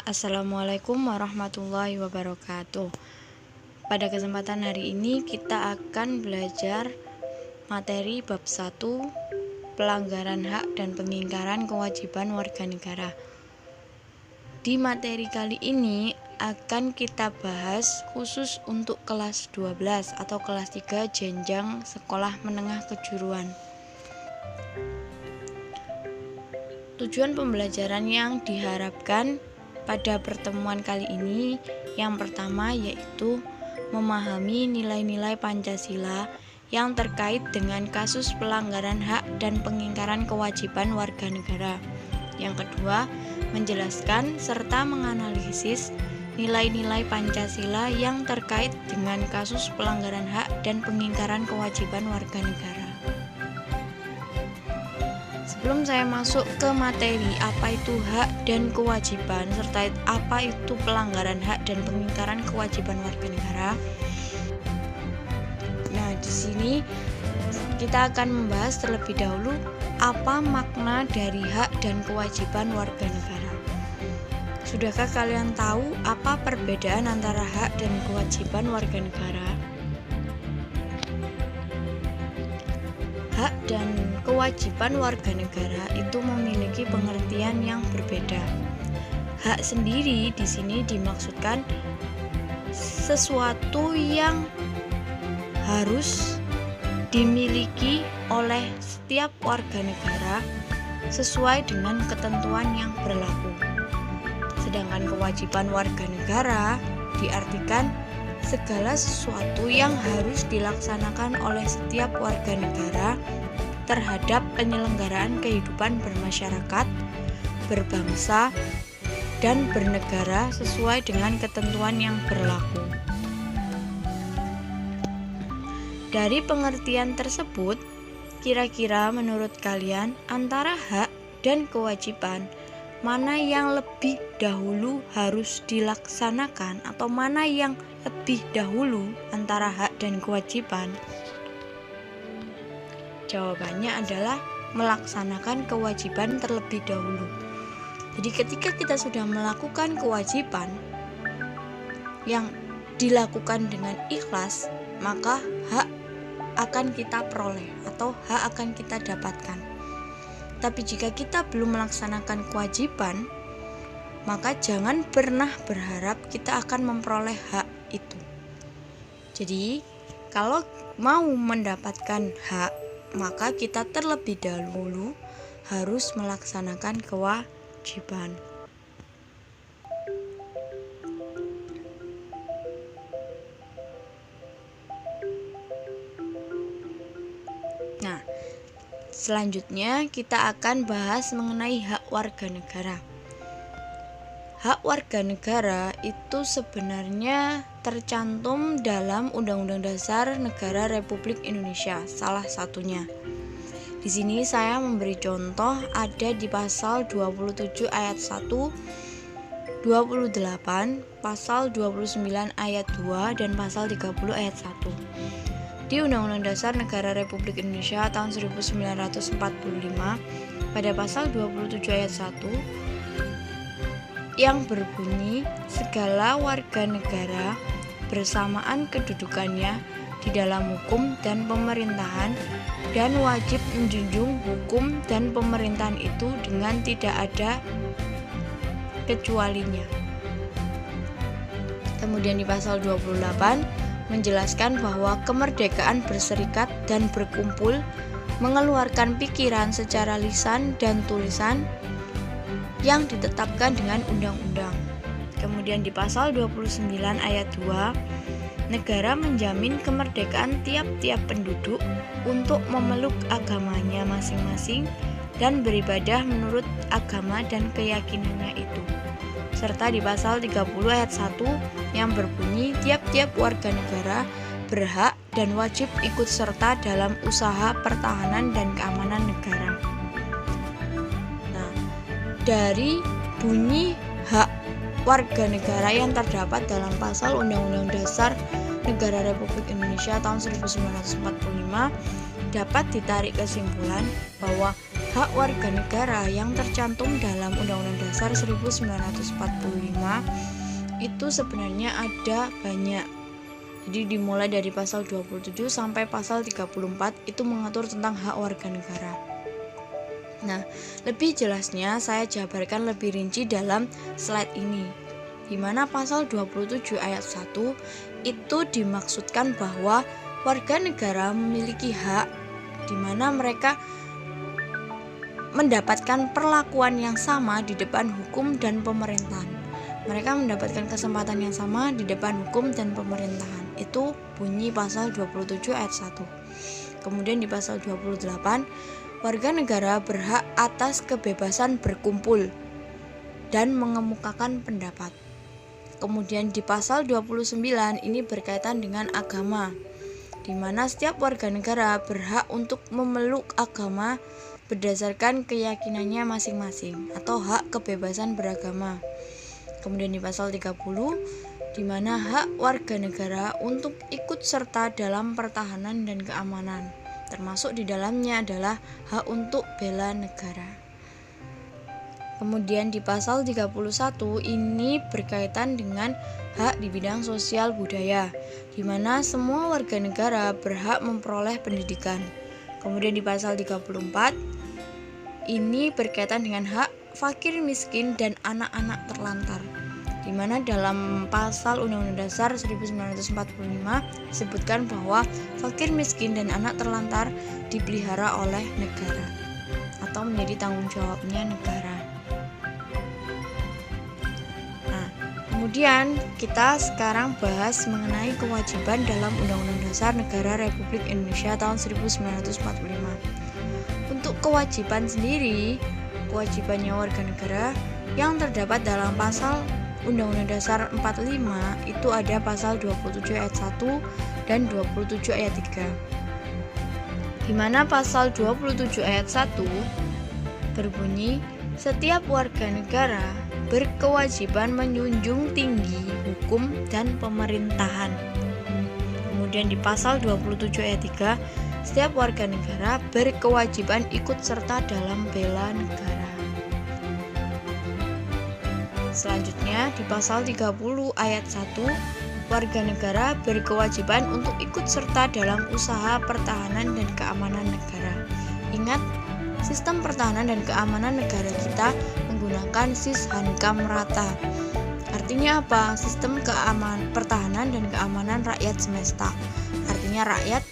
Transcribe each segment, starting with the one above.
Assalamualaikum warahmatullahi wabarakatuh. Pada kesempatan hari ini kita akan belajar materi bab 1, pelanggaran hak dan pengingkaran kewajiban warga negara. Di materi kali ini akan kita bahas khusus untuk kelas 12 atau kelas 3 jenjang sekolah menengah kejuruan. Tujuan pembelajaran yang diharapkan pada pertemuan kali ini yang pertama yaitu memahami nilai-nilai Pancasila yang terkait dengan kasus pelanggaran hak dan pengingkaran kewajiban warga negara. Yang kedua, menjelaskan serta menganalisis nilai-nilai Pancasila yang terkait dengan kasus pelanggaran hak dan pengingkaran kewajiban warga negara. Sebelum saya masuk ke materi apa itu hak dan kewajiban serta apa itu pelanggaran hak dan pengingkaran kewajiban warga negara. Nah, di sini kita akan membahas terlebih dahulu apa makna dari hak dan kewajiban warga negara. Sudahkah kalian tahu apa perbedaan antara hak dan kewajiban warga negara? Hak dan kewajiban warga negara itu memiliki pengertian yang berbeda. Hak sendiri di sini dimaksudkan sesuatu yang harus dimiliki oleh setiap warga negara sesuai dengan ketentuan yang berlaku. Sedangkan kewajiban warga negara diartikan segala sesuatu yang harus dilaksanakan oleh setiap warga negara terhadap penyelenggaraan kehidupan bermasyarakat, berbangsa, dan bernegara sesuai dengan ketentuan yang berlaku. Dari pengertian tersebut, kira-kira menurut kalian antara hak dan kewajiban mana yang lebih dahulu harus dilaksanakan atau mana yang lebih dahulu antara hak dan kewajiban? Jawabannya adalah melaksanakan kewajiban terlebih dahulu. Jadi ketika kita sudah melakukan kewajiban yang dilakukan dengan ikhlas, maka hak akan kita peroleh atau hak akan kita dapatkan. Tapi jika kita belum melaksanakan kewajiban, maka jangan pernah berharap kita akan memperoleh hak itu. Jadi, kalau mau mendapatkan hak, maka kita terlebih dahulu harus melaksanakan kewajiban. Nah, selanjutnya kita akan bahas mengenai hak warga negara. Hak warga negara itu sebenarnya tercantum dalam Undang-Undang Dasar Negara Republik Indonesia, salah satunya. Di sini saya memberi contoh ada di pasal 27 ayat 1, 28, pasal 29 ayat 2 dan pasal 30 ayat 1. Di Undang-Undang Dasar Negara Republik Indonesia tahun 1945 pada pasal 27 ayat 1 yang berbunyi segala warga negara bersamaan kedudukannya di dalam hukum dan pemerintahan dan wajib menjunjung hukum dan pemerintahan itu dengan tidak ada kecualinya. Kemudian di pasal 28 menjelaskan bahwa kemerdekaan berserikat dan berkumpul, mengeluarkan pikiran secara lisan dan tulisan yang ditetapkan dengan undang-undang. Kemudian di pasal 29 ayat 2, negara menjamin kemerdekaan tiap-tiap penduduk untuk memeluk agamanya masing-masing dan beribadah menurut agama dan keyakinannya itu. Serta di pasal 30 ayat 1 yang berbunyi tiap-tiap warga negara berhak dan wajib ikut serta dalam usaha pertahanan dan keamanan negara. Nah, dari bunyi hak warga negara yang terdapat dalam pasal Undang-Undang Dasar Negara Republik Indonesia tahun 1945 dapat ditarik kesimpulan bahwa hak warga negara yang tercantum dalam Undang-Undang Dasar 1945 itu sebenarnya ada banyak. Jadi dimulai dari pasal 27 sampai pasal 34 itu mengatur tentang hak warga negara. Nah, lebih jelasnya saya jabarkan lebih rinci dalam slide ini. Di mana pasal 27 ayat 1 itu dimaksudkan bahwa warga negara memiliki hak di mana mereka mendapatkan perlakuan yang sama di depan hukum dan pemerintahan. Mereka mendapatkan kesempatan yang sama di depan hukum dan pemerintahan. Itu bunyi pasal 27 ayat 1. Kemudian di pasal 28, warga negara berhak atas kebebasan berkumpul dan mengemukakan pendapat. Kemudian di pasal 29 ini berkaitan dengan agama, di mana setiap warga negara berhak untuk memeluk agama berdasarkan keyakinannya masing-masing atau hak kebebasan beragama. Kemudian di pasal 30, di mana hak warga negara untuk ikut serta dalam pertahanan dan keamanan, termasuk di dalamnya adalah hak untuk bela negara. Kemudian di pasal 31 ini berkaitan dengan hak di bidang sosial budaya, di mana semua warga negara berhak memperoleh pendidikan. Kemudian di pasal 34 ini berkaitan dengan hak fakir miskin dan anak-anak terlantar, di mana dalam pasal Undang-Undang Dasar 1945 disebutkan bahwa fakir miskin dan anak terlantar dipelihara oleh negara atau menjadi tanggung jawabnya negara. Nah, kemudian kita sekarang bahas mengenai kewajiban dalam Undang-Undang Dasar Negara Republik Indonesia tahun 1945. Untuk kewajiban sendiri, kewajibannya warga negara yang terdapat dalam pasal Undang-Undang Dasar 45 itu ada pasal 27 ayat 1 dan 27 ayat 3. Di mana pasal 27 ayat 1 berbunyi, setiap warga negara berkewajiban menjunjung tinggi hukum dan pemerintahan. Kemudian di pasal 27 ayat 3, setiap warga negara berkewajiban ikut serta dalam bela negara. Selanjutnya di pasal 30 ayat 1, warga negara berkewajiban untuk ikut serta dalam usaha pertahanan dan keamanan negara. Ingat, sistem pertahanan dan keamanan negara kita menggunakan Sis-Hankam rata. Artinya apa? Sistem pertahanan dan keamanan rakyat semesta. Artinya rakyat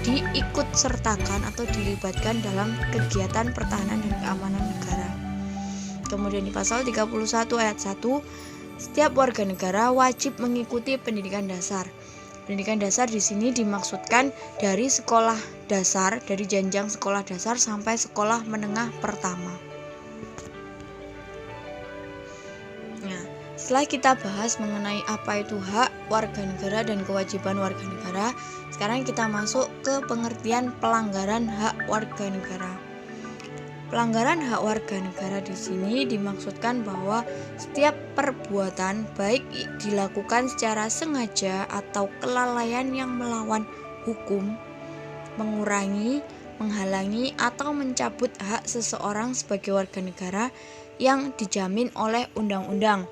diikut sertakan atau dilibatkan dalam kegiatan pertahanan dan keamanan negara. Kemudian di pasal 31 ayat 1, setiap warga negara wajib mengikuti pendidikan dasar. Pendidikan dasar di sini dimaksudkan dari sekolah dasar, dari jenjang sekolah dasar sampai sekolah menengah pertama. Nah, setelah kita bahas mengenai apa itu hak warga negara dan kewajiban warga negara, sekarang kita masuk ke pengertian pelanggaran hak warga negara. Pelanggaran hak warga negara di sini dimaksudkan bahwa setiap perbuatan baik dilakukan secara sengaja atau kelalaian yang melawan hukum, mengurangi, menghalangi atau mencabut hak seseorang sebagai warga negara yang dijamin oleh undang-undang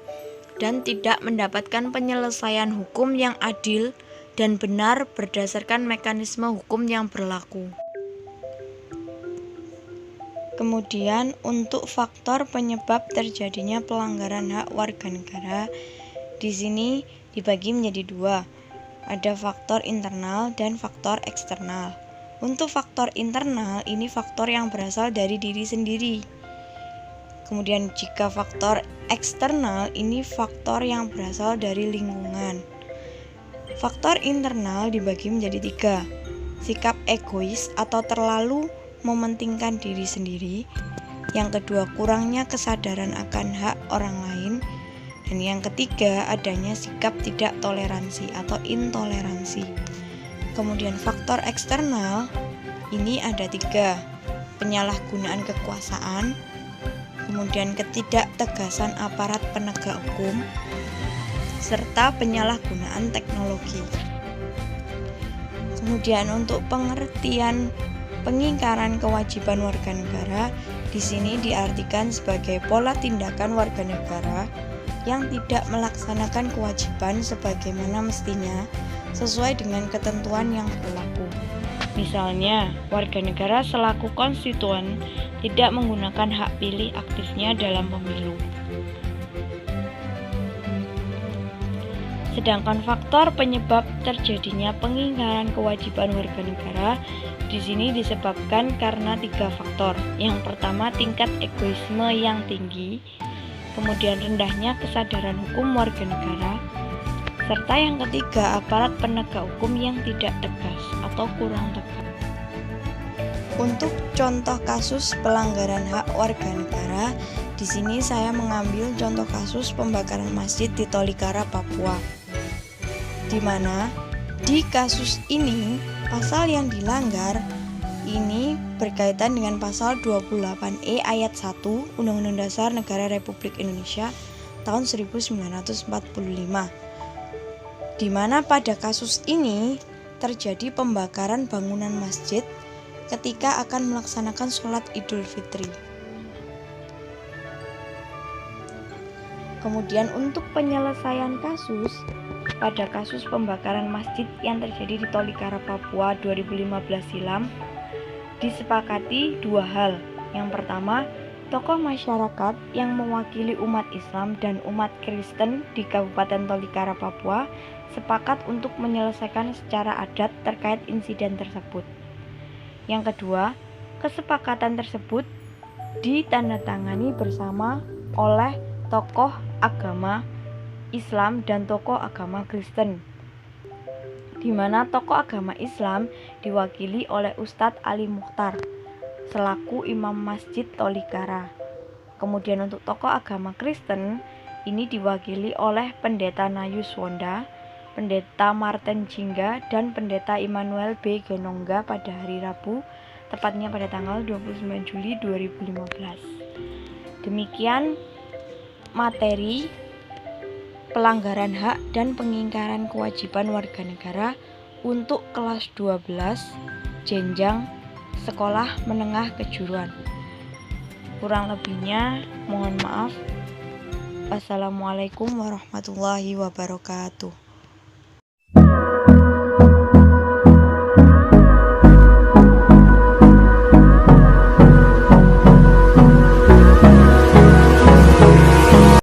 dan tidak mendapatkan penyelesaian hukum yang adil dan benar berdasarkan mekanisme hukum yang berlaku. Kemudian untuk faktor penyebab terjadinya pelanggaran hak warga negara, di sini dibagi menjadi dua. Ada faktor internal dan faktor eksternal. Untuk faktor internal, ini faktor yang berasal dari diri sendiri. Kemudian jika faktor eksternal, ini faktor yang berasal dari lingkungan. Faktor internal dibagi menjadi tiga. Sikap egois atau terlalu mementingkan diri sendiri. Yang kedua, kurangnya kesadaran akan hak orang lain. Dan yang ketiga, adanya sikap tidak toleransi atau intoleransi. Kemudian faktor eksternal ini ada tiga. Penyalahgunaan kekuasaan, kemudian ketidaktegasan aparat penegak hukum, serta penyalahgunaan teknologi. Kemudian untuk pengertian pengingkaran kewajiban warga negara, di sini diartikan sebagai pola tindakan warga negara yang tidak melaksanakan kewajiban sebagaimana mestinya sesuai dengan ketentuan yang berlaku. Misalnya, warga negara selaku konstituen tidak menggunakan hak pilih aktifnya dalam pemilu. Sedangkan faktor penyebab terjadinya pengingkaran kewajiban warga negara di sini disebabkan karena 3 faktor. Yang pertama, tingkat egoisme yang tinggi, kemudian rendahnya kesadaran hukum warga negara, serta yang ketiga, aparat penegak hukum yang tidak tegas atau kurang tegas. Untuk contoh kasus pelanggaran hak warga negara, di sini saya mengambil contoh kasus pembakaran masjid di Tolikara, Papua. Di mana di kasus ini pasal yang dilanggar ini berkaitan dengan pasal 28E ayat 1 Undang-Undang Dasar Negara Republik Indonesia tahun 1945. Di mana pada kasus ini terjadi pembakaran bangunan masjid ketika akan melaksanakan sholat Idul Fitri. Kemudian untuk penyelesaian kasus, pada kasus pembakaran masjid yang terjadi di Tolikara, Papua 2015 silam, disepakati 2 hal. Yang pertama, tokoh masyarakat yang mewakili umat Islam dan umat Kristen di Kabupaten Tolikara, Papua sepakat untuk menyelesaikan secara adat terkait insiden tersebut. Yang kedua, kesepakatan tersebut ditandatangani bersama oleh tokoh agama Islam dan tokoh agama Kristen, di mana tokoh agama Islam diwakili oleh Ustadz Ali Mukhtar selaku Imam Masjid Tolikara. Kemudian untuk tokoh agama Kristen ini diwakili oleh Pendeta Nayus Wonda, Pendeta Martin Jingga, dan Pendeta Immanuel B. Genongga pada hari Rabu, tepatnya pada tanggal 29 Juli 2015. Demikian materi pelanggaran hak dan pengingkaran kewajiban warga negara untuk kelas 12 jenjang sekolah menengah kejuruan. Kurang lebihnya mohon maaf. Wassalamualaikum warahmatullahi wabarakatuh.